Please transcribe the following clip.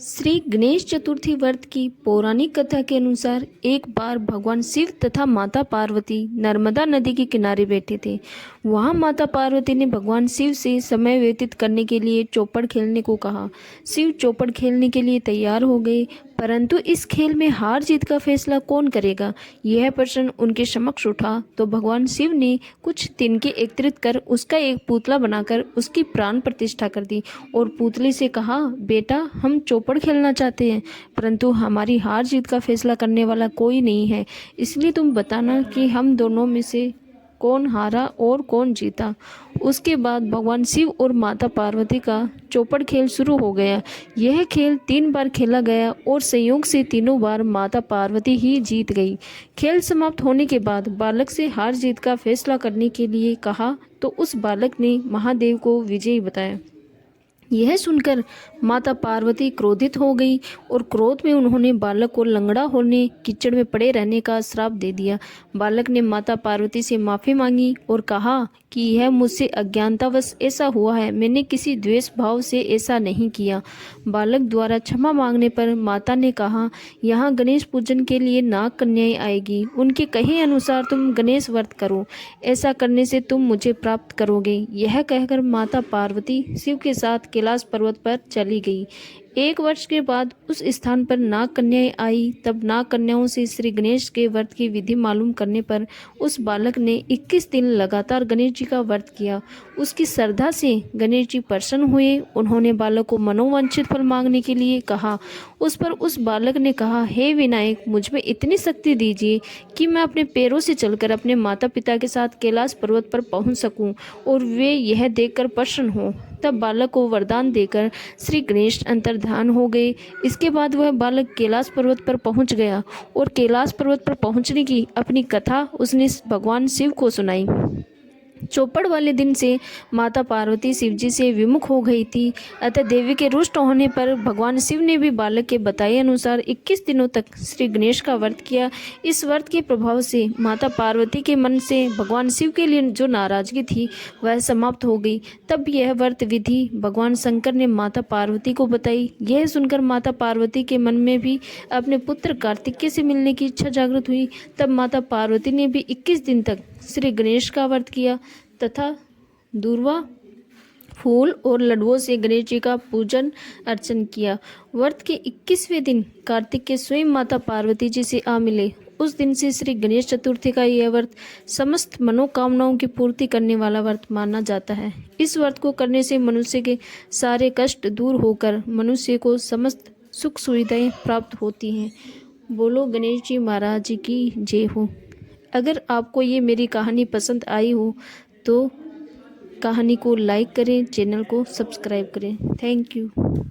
श्री गणेश चतुर्थी व्रत की पौराणिक कथा के अनुसार एक बार भगवान शिव तथा माता पार्वती नर्मदा नदी के किनारे बैठे थे। वहां माता पार्वती ने भगवान शिव से समय व्यतीत करने के लिए चौपड़ खेलने को कहा। शिव चौपड़ खेलने के लिए तैयार हो गए, परंतु इस खेल में हार जीत का फैसला कौन करेगा, यह प्रश्न उनके समक्ष उठा तो भगवान शिव ने कुछ तिनके एकत्रित कर उसका एक पुतला बनाकर उसकी प्राण प्रतिष्ठा कर दी और पुतले से कहा, बेटा हम चौपड़ खेलना चाहते हैं, परंतु हमारी हार जीत का फैसला करने वाला कोई नहीं है, इसलिए तुम बताना कि हम दोनों में से कौन हारा और कौन जीता। उसके बाद भगवान शिव और माता पार्वती का चौपड़ खेल शुरू हो गया। यह खेल 3 बार खेला गया और संयोग से तीनों बार माता पार्वती ही जीत गई। खेल समाप्त होने के बाद बालक से हार जीत का फैसला करने के लिए कहा तो उस बालक ने महादेव को विजयी बताया। यह सुनकर माता पार्वती क्रोधित हो गई और क्रोध में उन्होंने बालक को लंगड़ा होने, कीचड़ में पड़े रहने का श्राप दे दिया। बालक ने माता पार्वती से माफ़ी मांगी और कहा कि यह मुझसे अज्ञानतावश ऐसा हुआ है, मैंने किसी द्वेष भाव से ऐसा नहीं किया। बालक द्वारा क्षमा मांगने पर माता ने कहा, यहाँ गणेश पूजन के लिए नाग कन्याएं आएगी, उनके कहे अनुसार तुम गणेश व्रत करो, ऐसा करने से तुम मुझे प्राप्त करोगे। यह कहकर माता पार्वती शिव के साथ कैलाश पर्वत पर चली गई। 1 वर्ष के बाद उस स्थान पर नाग कन्याएं आई। तब नाग कन्याओं से श्री गणेश के व्रत की विधि मालूम करने पर उस बालक ने 21 दिन लगातार गणेश जी का व्रत किया। उसकी श्रद्धा से गणेश जी प्रसन्न हुए। उन्होंने बालक को मनोवांछित फल मांगने के लिए कहा। उस पर उस बालक ने कहा, हे विनायक, मुझ में इतनी शक्ति दीजिए कि मैं अपने पैरों से चलकर अपने माता पिता के साथ कैलाश पर्वत पर पहुंच सकूं और वे यह देखकर प्रसन्न हों। तब बालक को वरदान देकर श्री गणेश अंतर्धान हो गए। इसके बाद वह बालक कैलाश पर्वत पर पहुंच गया और कैलाश पर्वत पर पहुंचने की अपनी कथा उसने भगवान शिव को सुनाई। चौपड़ वाले दिन से माता पार्वती शिव जी से विमुख हो गई थी, अतः देवी के रुष्ट होने पर भगवान शिव ने भी बालक के बताए अनुसार 21 दिनों तक श्री गणेश का व्रत किया। इस व्रत के प्रभाव से माता पार्वती के मन से भगवान शिव के लिए जो नाराजगी थी वह समाप्त हो गई। तब यह व्रत विधि भगवान शंकर ने माता पार्वती को बताई। यह सुनकर माता पार्वती के मन में भी अपने पुत्र कार्तिकेय से मिलने की इच्छा जागृत हुई। तब माता पार्वती ने भी 21 दिन तक श्री गणेश का व्रत किया तथा दूर्वा फूल और लड्डुओं से गणेश जी का पूजन अर्चन किया। व्रत के 21वें दिन कार्तिक के स्वयं माता पार्वती जी से आ मिले। उस दिन से श्री गणेश चतुर्थी का यह व्रत समस्त मनोकामनाओं की पूर्ति करने वाला व्रत माना जाता है। इस व्रत को करने से मनुष्य के सारे कष्ट दूर होकर मनुष्य को समस्त सुख सुविधाएं प्राप्त होती हैं। बोलो गणेश जी महाराज जी की जय हो। अगर आपको ये मेरी कहानी पसंद आई हो तो कहानी को लाइक करें, चैनल को सब्सक्राइब करें। Thank you.